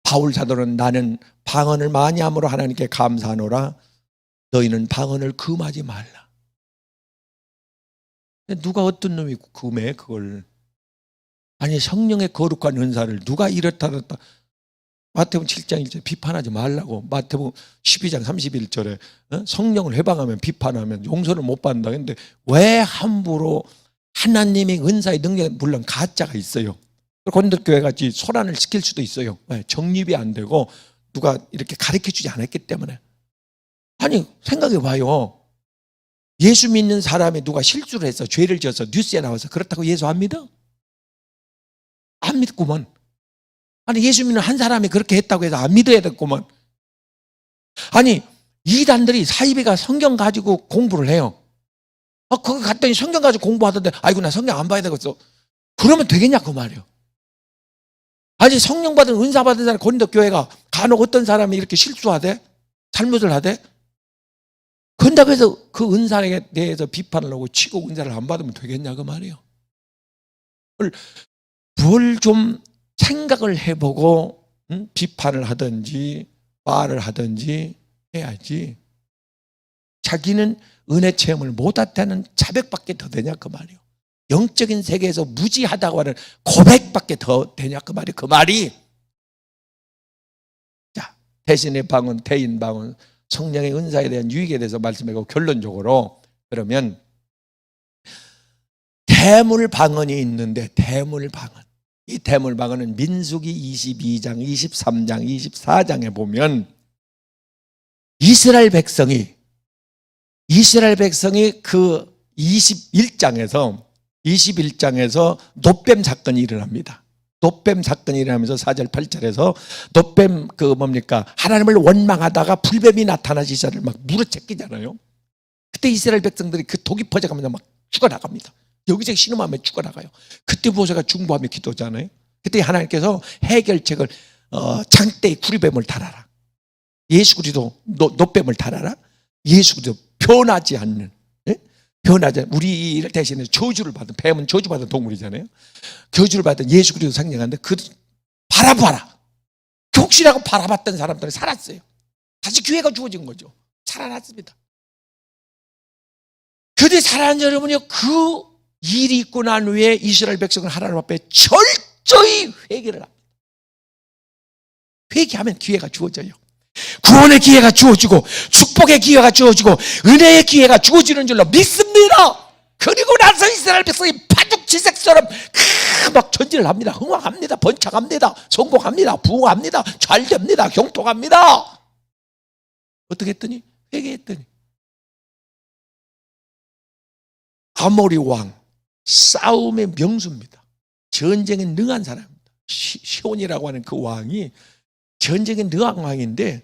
바울 사도는 나는 방언을 많이 함으로 하나님께 감사하노라. 너희는 방언을 금하지 말라. 누가 어떤 놈이 금해 그걸. 아니 성령의 거룩한 은사를 누가 이렇다 저렇다. 마태복음 7장 1절 비판하지 말라고. 마태복음 12장 31절에 성령을 해방하면 비판하면 용서를 못 받는다. 그런데 왜 함부로 하나님의 은사의 능력에 물론 가짜가 있어요. 고린도교회 같이 소란을 시킬 수도 있어요. 왜? 정립이 안 되고 누가 이렇게 가르쳐주지 않았기 때문에. 아니 생각해 봐요. 예수 믿는 사람이 누가 실수를 해서 죄를 지어서 뉴스에 나와서 그렇다고 예수 안 믿어? 안 믿구먼. 아니 예수 믿는 한 사람이 그렇게 했다고 해서 안 믿어야 됐구먼. 아니 이단들이 사이비가 성경 가지고 공부를 해요. 거기 갔더니 성경 가지고 공부하던데 아이고 나 성경 안 봐야 되겠어. 그러면 되겠냐 그 말이에요. 아니 성령 받은 은사 받은 사람 고린도 교회가 간혹 어떤 사람이 이렇게 실수하대? 잘못을 하대? 그런다고 해서 그 은사에 대해서 비판을 하고 치고 은사를 안 받으면 되겠냐 그 말이에요. 뭘 좀 생각을 해보고 비판을 하든지 말을 하든지 해야지. 자기는 은혜 체험을 못했다는 자백밖에 더 되냐 그 말이에요. 영적인 세계에서 무지하다고 하는 고백밖에 더 되냐 그 말이. 그 말이. 자, 대신의 방언, 대인 방언, 성령의 은사에 대한 유익에 대해서 말씀하고 결론적으로 그러면 대물 방언이 있는데 대물 방언. 이 대물 방언은 민수기 22장, 23장, 24장에 보면 이스라엘 백성이 그 21장에서 놋뱀 사건이 일어납니다. 놋뱀 사건이 일어나면서 4절 8절에서 놋뱀 하나님을 원망하다가 불뱀이 나타나지 이스라엘을 막 물어채끼잖아요. 그때 이스라엘 백성들이 그 독이 퍼져가면서 막 죽어나갑니다. 여기저기 신음하며 죽어나가요. 그때 모세가 중보하며 기도잖아요. 그때 하나님께서 해결책을 장대에 구리뱀을 달아라. 예수 그리스도 놋뱀을 달아라. 예수 그리스도 변하지 않는, 변하지 않는, 우리를 대신해 저주를 받은, 뱀은 저주받은 동물이잖아요. 저주를 받은 예수 그리스도 상징하는데 그 바라봐라. 혹시라고 바라봤던 사람들이 살았어요. 다시 기회가 주어진 거죠. 살아났습니다. 그들이 살아난 여러분이요, 그 일이 있고 난 후에 이스라엘 백성은 하나님 앞에 철저히 회개를 합니다. 회개하면 기회가 주어져요. 구원의 기회가 주어지고 축복의 기회가 주어지고 은혜의 기회가 주어지는 줄로 믿습니다. 그리고 나서 이스라엘 백성이 파죽지색처럼 막 전진을 합니다. 흥왕합니다. 번창합니다. 성공합니다. 부흥합니다. 잘됩니다. 형통합니다. 어떻게 했더니? 회개했더니. 아모리 왕, 싸움의 명수입니다. 전쟁에 능한 사람입니다. 시온이라고 하는 그 왕이 전쟁에 능한 왕인데,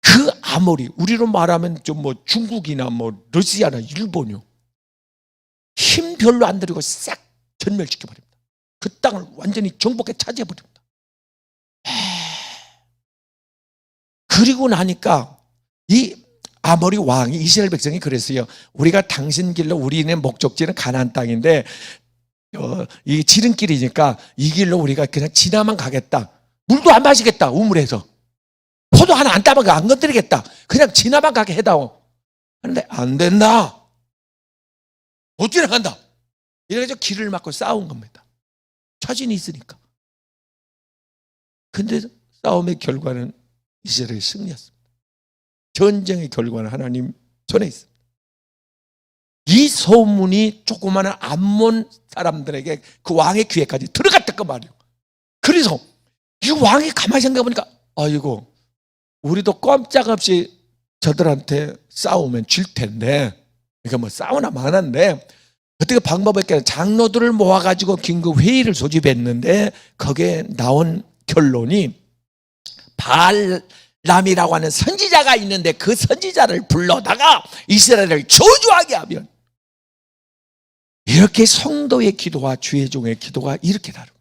그 아모리, 우리로 말하면 좀 뭐 중국이나 뭐 러시아나 일본이요, 힘 별로 안 들이고 싹 전멸시켜버립니다. 그 땅을 완전히 정복해 차지해버립니다. 그리고 나니까 이 아모리 왕이, 이스라엘 백성이 그랬어요. 우리가 당신 길로, 우리의 목적지는 가나안 땅인데 이 지름길이니까 이 길로 우리가 그냥 지나만 가겠다. 물도 안 마시겠다. 우물에서 포도 하나 안 따먹어, 안 건드리겠다. 그냥 지나만 가게 해다오. 그런데 안 된다. 못 지나간다. 이래가지고 길을 막고 싸운 겁니다. 자신이 있으니까. 근데 싸움의 결과는 이스라엘이 승리했습니다. 전쟁의 결과는 하나님 손에 있습니다. 이 소문이 조그마한 암몬 사람들에게, 그 왕의 귀에까지 들어갔다 그 말이에요. 그래서 이 왕이 가만히 생각해보니까, 아이고, 우리도 꼼짝없이 저들한테 싸우면 질 텐데, 그러니까 뭐 싸우나 마나인데, 어떻게 방법이 없겠냐. 장로들을 모아가지고 긴급 회의를 소집했는데, 거기에 나온 결론이, 발람이라고 하는 선지자가 있는데 그 선지자를 불러다가 이스라엘을 저주하게 하면, 이렇게 성도의 기도와 주의 종의 기도가 이렇게 다릅니다.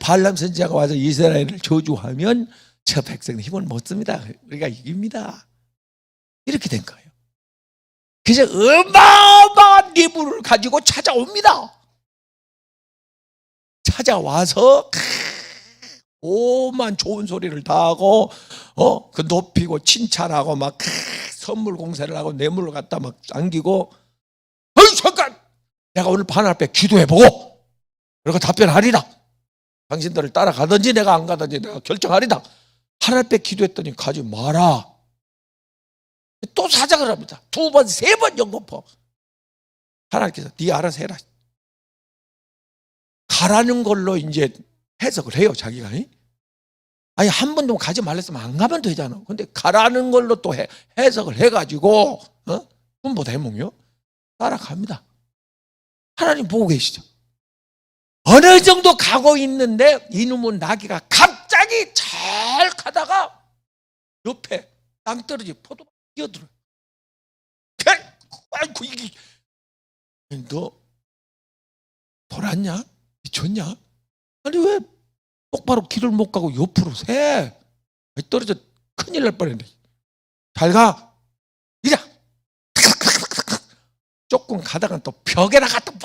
발람 선지자가 와서 이스라엘을 저주하면 저 백성은 힘을 못 씁니다. 우리가 이깁니다. 이렇게 된 거예요. 그래서 어마어마한 기물을 가지고 찾아옵니다. 찾아와서 오만 좋은 소리를 다 하고 그 높이고 칭찬하고 막 선물 공세를 하고 뇌물을 갖다 막 안기고, 어이 잠깐, 내가 오늘 밤낮에 기도해보고 그리고 답변하리라. 당신들을 따라가든지 내가 안 가든지 내가 결정하리다. 하나님께 기도했더니 가지 마라. 또 사정을 합니다. 두 번, 세 번 연거푸. 하나님께서 네 알아서 해라. 가라는 걸로 이제 해석을 해요, 자기가. 아니, 한 번도 가지 말랬으면 안 가면 되잖아. 근데 가라는 걸로 또 해석을 해가지고, 군부 대몽요, 따라갑니다. 하나님 보고 계시죠? 어느 정도 가고 있는데 이놈의 나귀가 갑자기 잘 가다가 옆에 땅떨어지 포도가 뛰어들어요. 아이고, 이게 너 돌았냐? 미쳤냐? 아니 왜 똑바로 길을 못 가고 옆으로 새? 떨어져 큰일 날 뻔했네. 잘 가. 이자. 조금 가다가 또 벽에나 갔다 막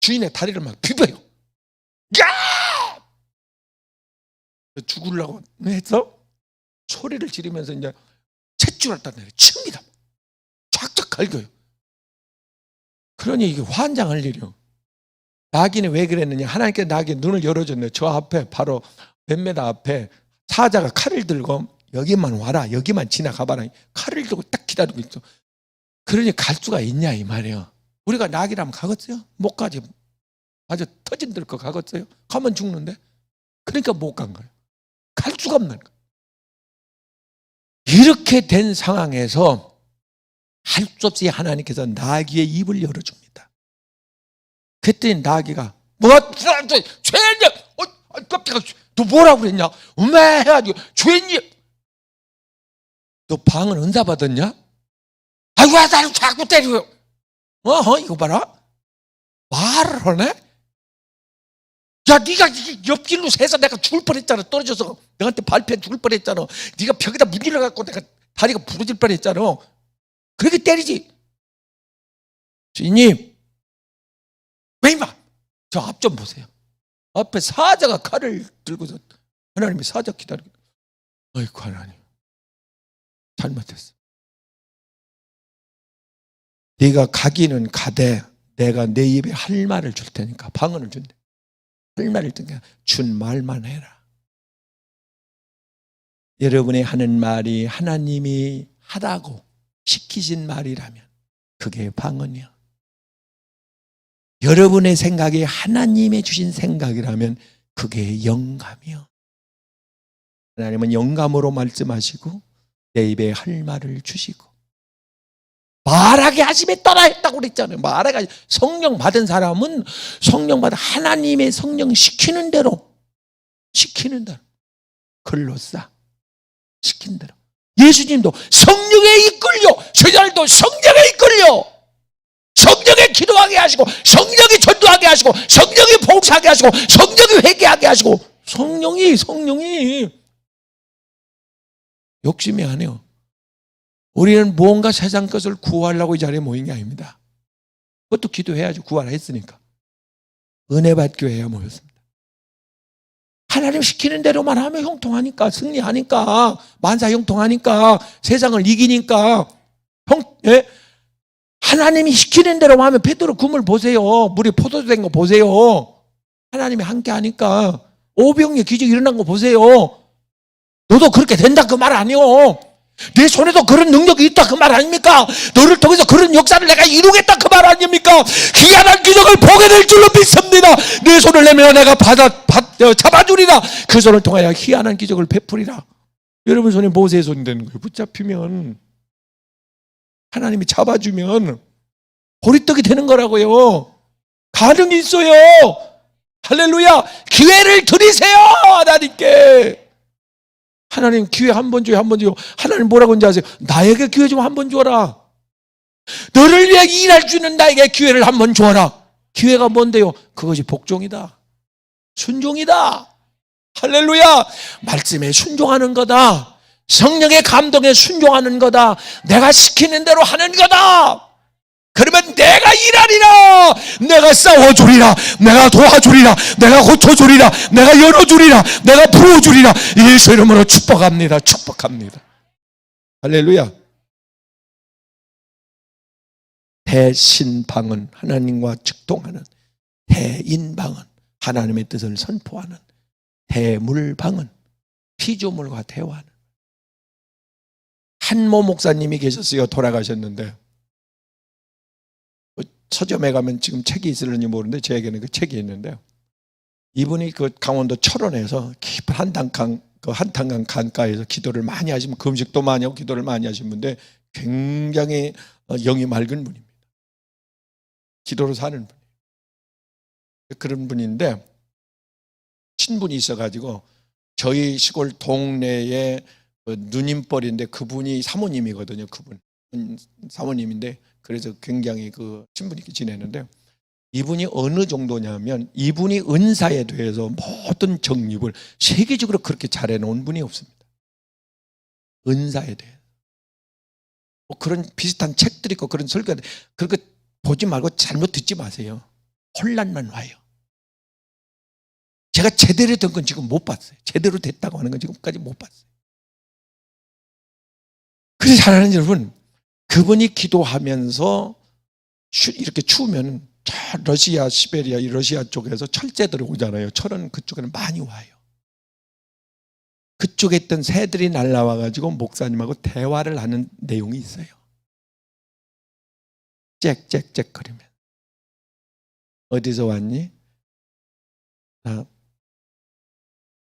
주인의 다리를 막 비벼요. 야! 죽으려고 해서 소리를 지르면서 이제 탯줄을 갖다 내려 칩니다. 쫙쫙 갈겨요. 그러니 이게 환장할 일이요. 나귀는 왜 그랬느냐? 하나님께 나귀 눈을 열어줬네요. 저 앞에 바로 몇 메다 앞에 사자가 칼을 들고 여기만 와라, 여기만 지나가봐라. 칼을 들고 딱 기다리고 있어. 그러니 갈 수가 있냐 이 말이에요. 우리가 나귀라면 가겠어요? 못 가지. 아주 터진 들 거 가겠어요? 가면 죽는데. 그러니까 못 간 거예요. 갈 수가 없는 거예요. 이렇게 된 상황에서 할 수 없이 하나님께서 나귀의 입을 열어줍니다. 그랬더니 나귀가 죄인이야. 깜짝아, 너 뭐라고 그랬냐? 엄마 해가지고 죄인이야. 너 방을 응답받았냐? 아이고, 왜 나를 자꾸 때려요? 이거 봐라. 말을 하네? 야, 네가 옆길로 새서 내가 죽을 뻔했잖아. 떨어져서 너한테 발패 죽을 뻔했잖아. 네가 벽에다 무기를 갖고 내가 다리가 부러질 뻔했잖아. 그렇게 때리지. 주인님, 왜 임마? 저 앞 좀 보세요. 앞에 사자가 칼을 들고서 하나님이 사자 기다리고. 어이구, 하나님, 잘못했어. 네가 가기는 가되 내가 내 입에 할 말을 줄 테니까, 방언을 준대. 할 말을 주니까 준 말만 해라. 여러분이 하는 말이 하나님이 하라고 시키신 말이라면 그게 방언이야. 여러분의 생각이 하나님의 주신 생각이라면 그게 영감이요. 하나님은 영감으로 말씀하시고 내 입에 할 말을 주시고 말하게 하심에 따라 했다고 그랬잖아요. 말하게 하심. 성령 받은 사람은 성령 받은 하나님의 성령 시키는 대로 글로싸 시킨 대로. 예수님도 성령에 이끌려, 제자들도 성령에 이끌려 성령에 기도하게 하시고 성령이 전도하게 하시고 성령이 봉사하게 하시고 성령이 회개하게 하시고 성령이 욕심이 아니에요. 우리는 무언가 세상 것을 구하려고 이 자리에 모인 게 아닙니다. 그것도 기도해야죠. 구하라 했으니까. 은혜 받기 위해 모였습니다. 하나님 시키는 대로만 하면 형통하니까, 승리하니까, 만사 형통하니까, 세상을 이기니까. 하나님이 시키는 대로만 하면 베드로 그물 보세요. 물이 포도주 된 거 보세요. 하나님이 함께 하니까 오병이의 기적이 일어난 거 보세요. 너도 그렇게 된다 그 말 아니요. 내 손에도 그런 능력이 있다 그 말 아닙니까? 너를 통해서 그런 역사를 내가 이루겠다 그 말 아닙니까? 희한한 기적을 보게 될 줄로 믿습니다. 내 손을 내밀어 내가 잡아주리라. 그 손을 통하여 희한한 기적을 베풀이라. 여러분 손에 모세의 손이 되는 거예요. 붙잡히면 하나님이 잡아주면 보리떡이 되는 거라고요. 가능이 있어요. 할렐루야. 기회를 드리세요 하나님께. 하나님 기회 한 번 줘요. 하나님 뭐라고 하는지 아세요? 나에게 기회 좀 한 번 줘라. 너를 위해 일할 수 있는 나에게 기회를 한 번 줘라. 기회가 뭔데요? 그것이 복종이다. 순종이다. 할렐루야. 말씀에 순종하는 거다. 성령의 감동에 순종하는 거다. 내가 시키는 대로 하는 거다. 그러면 내가 일하리라. 내가 싸워주리라. 내가 도와주리라. 내가 고쳐주리라. 내가 열어주리라. 내가 부어주리라. 예수 이름으로 축복합니다. 할렐루야. 대신방은 하나님과 직통하는, 대인방은 하나님의 뜻을 선포하는, 대물방은 피조물과 대화하는. 한모 목사님이 계셨어요. 돌아가셨는데 서점에 가면 지금 책이 있을는지 모르는데 저에게는 그 책이 있는데요. 이분이 그 강원도 철원에서 깊은 한탄강 강가에서 기도를 많이 하시면, 금식도 많이 하고 기도를 많이 하신 분인데 굉장히 영이 맑은 분입니다. 기도로 사는 분. 그런 분인데 친분이 있어가지고 저희 시골 동네에 누님뻘인데 그분이 사모님이거든요. 그분 사모님인데 그래서 굉장히 그 친분 있게 지내는데, 이분이 어느 정도냐면 이분이 은사에 대해서 모든 정립을 세계적으로 그렇게 잘해놓은 분이 없습니다. 은사에 대해 뭐 그런 비슷한 책들이 있고 그런 설교, 그렇게 보지 말고 잘못 듣지 마세요. 혼란만 와요. 제가 제대로 된 건 지금 못 봤어요. 제대로 됐다고 하는 건 지금까지 못 봤어요. 그래서 사랑하는 여러분, 그분이 기도하면서 이렇게 추우면 저 러시아, 시베리아, 이 러시아 쪽에서 철새들이 오잖아요. 철은 그쪽에는 많이 와요. 그쪽에 있던 새들이 날라와가지고 목사님하고 대화를 하는 내용이 있어요. 짹짹짹 거리면. 어디서 왔니?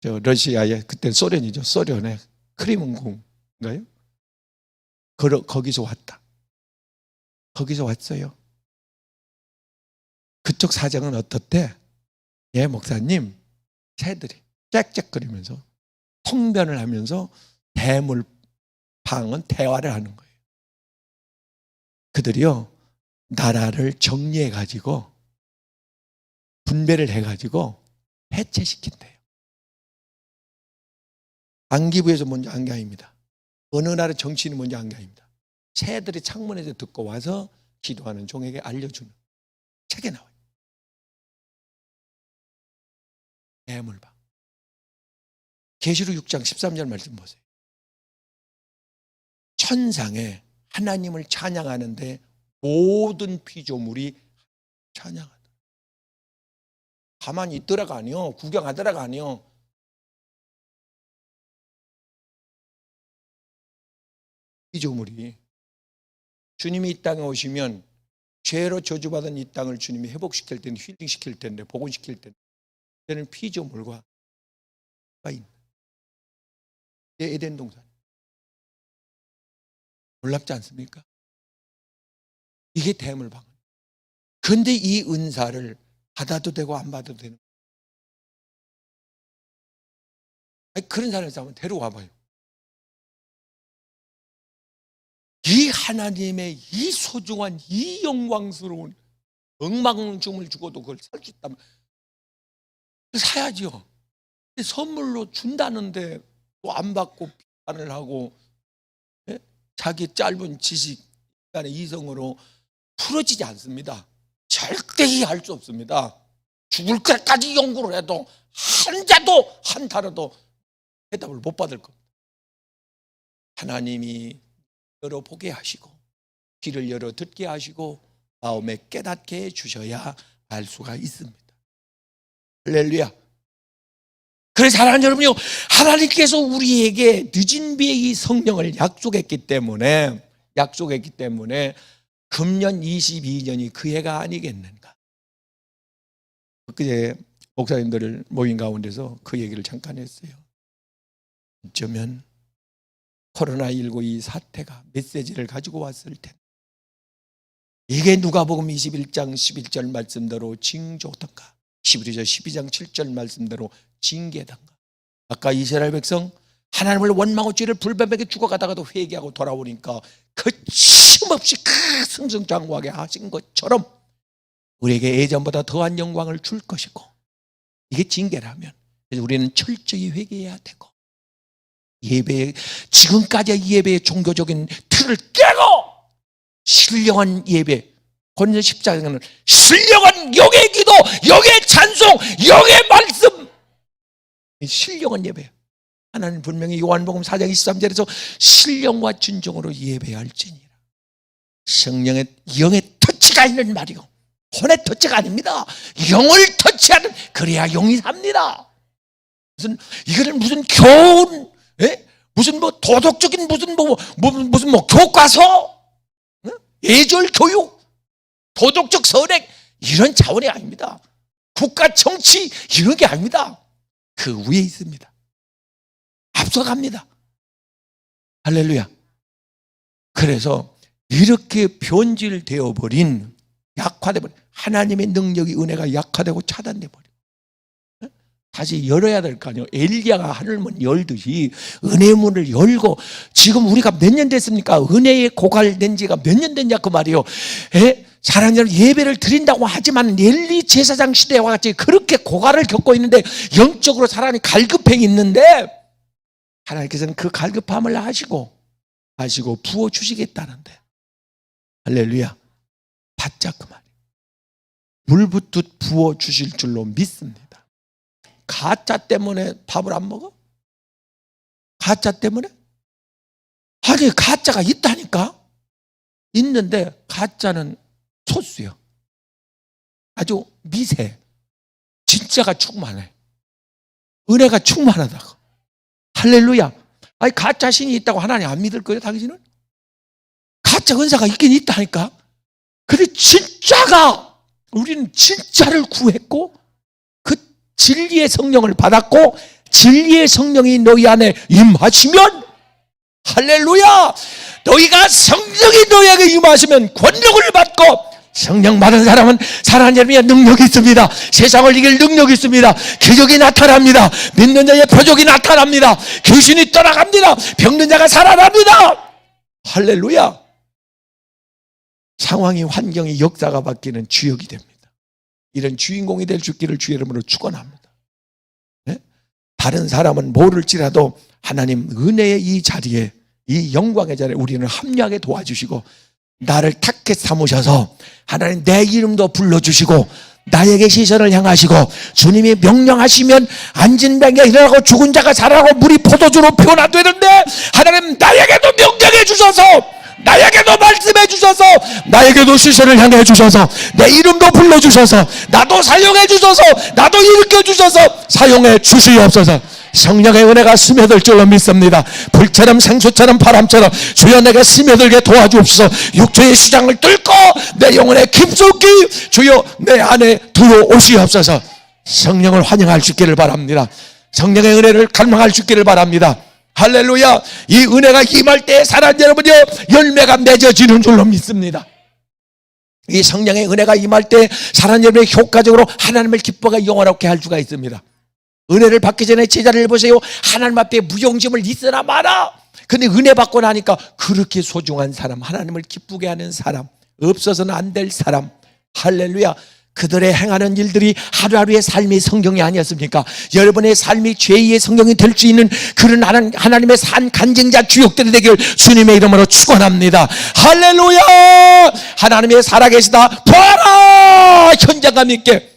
저 러시아에, 그때 소련이죠. 소련의 크림은궁인가요? 거기서 왔다. 거기서 왔어요. 그쪽 사정은 어떻대? 예, 목사님, 새들이 짹짹거리면서 통변을 하면서 대물방은 대화를 하는 거예요. 그들이요, 나라를 정리해가지고 분배를 해가지고 해체시킨대요. 안기부에서 먼저 한 게 아닙니다. 어느 나라 정치인이 먼저 한 게 아닙니다. 새들이 창문에서 듣고 와서 기도하는 종에게 알려주는 책에 나와요. 대물방. 계시록 6장 13절 말씀 보세요. 천상에 하나님을 찬양하는데 모든 피조물이 찬양하더라. 가만히 있더라가 아니요. 구경하더라가 아니요. 피조물이, 주님이 이 땅에 오시면 죄로 저주받은 이 땅을 주님이 회복시킬 텐데, 힐링시킬 텐데, 복원시킬 텐데, 그때는 피조물과 있는 에덴 동산. 놀랍지 않습니까? 이게 대물 방언. 그런데 이 은사를 받아도 되고 안 받아도 되는. 아니, 그런 사람을 한번 데려와 봐요. 이 하나님의 이 소중한 이 영광스러운 억만중을 주고도 그걸 살 수 있다면 사야죠. 근데 선물로 준다는데 또 안 받고 비판을 하고, 예? 자기 짧은 지식 간의 이성으로 풀어지지 않습니다. 절대 할 수 없습니다. 죽을 때까지 연구를 해도 한자도 한타라도 대답을 못 받을 겁니다. 하나님이 열어보게 하시고 귀를 열어 듣게 하시고 마음에 깨닫게 해주셔야 알 수가 있습니다. 할렐루야. 그래서 사랑하는 여러분요, 하나님께서 우리에게 늦은 비에 이 성령을 약속했기 때문에 금년 22년이 그 해가 아니겠는가. 그제 목사님들 모임 가운데서 그 얘기를 잠깐 했어요. 어쩌면 코로나19 이 사태가 메시지를 가지고 왔을 텐데, 이게 누가복음 21장 11절 말씀대로 징조던가, 히브리서 12장 7절 말씀대로 징계던가. 아까 이스라엘 백성 하나님을 원망하고 죄를 불뱀에게 죽어가다가도 회개하고 돌아오니까 거침없이 승승장구하게 하신 것처럼 우리에게 예전보다 더한 영광을 줄 것이고, 이게 징계라면 우리는 철저히 회개해야 되고, 지금까지의 예배의 종교적인 틀을 깨고 신령한 예배, 고린도 10장에는 신령한 영의 기도, 영의 찬송, 영의 말씀, 신령한 예배. 하나님 분명히 요한복음 4장 23절에서 신령과 진정으로 예배할지니라. 성령의 영의 터치가 있는 말이고 혼의 터치가 아닙니다. 영을 터치하는, 그래야 영이 삽니다. 이거는 무슨 교훈, 무슨 도덕적인 무슨 교과서, 예절 교육, 도덕적 선행, 이런 차원이 아닙니다. 국가 정치 이런 게 아닙니다. 그 위에 있습니다. 앞서갑니다. 할렐루야. 그래서 이렇게 변질되어 버린, 약화되어 버린 하나님의 능력이, 은혜가 약화되고 차단되어 버려. 다시 열어야 될 거 아니에요. 엘리야가 하늘문 열듯이 은혜의 문을 열고, 지금 우리가 몇 년 됐습니까? 은혜에 고갈된 지가 몇 년 됐냐 그 말이에요. 사랑하는 여러분, 예배를 드린다고 하지만 엘리 제사장 시대와 같이 그렇게 고갈을 겪고 있는데, 영적으로 사람이 갈급해 있는데 하나님께서는 그 갈급함을 아시고 부어주시겠다는데, 할렐루야, 받자 그 말이에요. 물 붓듯 부어주실 줄로 믿습니다. 가짜 때문에 밥을 안 먹어? 가짜 때문에? 아니, 가짜가 있다니까. 있는데 가짜는 소수요. 아주 미세. 진짜가 충만해. 은혜가 충만하다고. 할렐루야. 아니, 가짜 신이 있다고 하나님 안 믿을 거예요, 당신은? 가짜 은사가 있긴 있다니까. 근데 진짜가, 우리는 진짜를 구했고 그 진리의 성령을 받았고, 진리의 성령이 너희 안에 임하시면, 할렐루야, 너희가 성령이 너희에게 임하시면 권력을 받고, 성령 받은 사람은 사랑하는 여러분의 능력이 있습니다. 세상을 이길 능력이 있습니다. 기적이 나타납니다. 믿는 자의 표적이 나타납니다. 귀신이 떠나갑니다. 병든 자가 살아납니다. 할렐루야. 상황이, 환경이, 역사가 바뀌는 주역이 됩니다. 이런 주인공이 될 주기를 주의 이름으로 축원합니다. 네? 다른 사람은 모를지라도 하나님 은혜의 이 자리에, 이 영광의 자리에 우리는 합류하게 도와주시고, 나를 탁게 삼으셔서 하나님 내 이름도 불러주시고 나에게 시선을 향하시고, 주님이 명령하시면 앉은 병이 일어나고 죽은 자가 살아나고 물이 포도주로 변화되는데, 하나님 나에게도 명령해 주셔서, 나에게도 말씀해 주셔서, 나에게도 시선을 향해 주셔서, 내 이름도 불러주셔서, 나도 사용해 주셔서, 나도 일으켜 주셔서 사용해 주시옵소서. 성령의 은혜가 스며들 줄로 믿습니다. 불처럼 생수처럼 바람처럼 주여 내게 스며들게 도와주옵소서. 육체의 시장을 뚫고 내 영혼의 깊숙이 주여 내 안에 들어오시옵소서. 성령을 환영할 수 있기를 바랍니다. 성령의 은혜를 갈망할 수 있기를 바랍니다. 할렐루야. 이 은혜가 임할 때 사랑하는 여러분요, 열매가 맺어지는 줄로 믿습니다. 이 성령의 은혜가 임할 때 사랑하는 여러분의 효과적으로 하나님을 기뻐가 영원하게 할 수가 있습니다. 은혜를 받기 전에 제자를 보세요. 하나님 앞에 무용심을 있으나 마나. 근데 은혜 받고 나니까 그렇게 소중한 사람, 하나님을 기쁘게 하는 사람, 없어서는 안 될 사람. 할렐루야. 그들의 행하는 일들이 하루하루의 삶의 성경이 아니었습니까? 여러분의 삶이 죄의 성경이 될 수 있는 그런 하나님의 산 간증자 주역들이 되길 주님의 이름으로 축원합니다. 할렐루야. 하나님의 살아계시다 보아라. 현장감 있게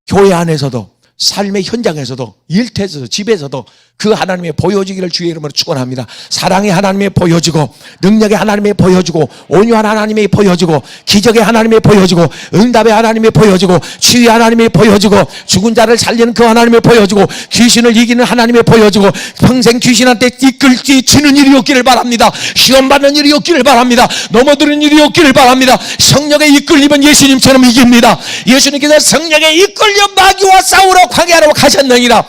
교회 안에서도, 삶의 현장에서도, 일터에서도, 집에서도 그 하나님의 보여지기를 주의 이름으로 축원합니다. 사랑의 하나님의 보여지고, 능력의 하나님의 보여지고, 온유한 하나님의 보여지고, 기적의 하나님의 보여지고, 응답의 하나님의 보여지고, 치유의 하나님의 보여지고, 죽은 자를 살리는 그 하나님의 보여지고, 귀신을 이기는 하나님의 보여지고, 평생 귀신한테 이끌지는 일이 없기를 바랍니다. 시험받는 일이 없기를 바랍니다. 넘어드는 일이 없기를 바랍니다. 성령의 이끌림은 예수님처럼 이깁니다. 예수님께서 성령의 이끌려 마귀와 싸우러 광야로 가셨느니라.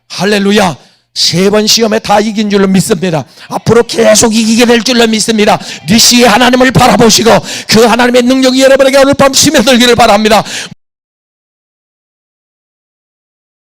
할렐루야. 3번 시험에 다 이긴 줄로 믿습니다. 앞으로 계속 이기게 될 줄로 믿습니다. 니시의 하나님을 바라보시고 그 하나님의 능력이 여러분에게 오늘 밤 스며들기를 바랍니다.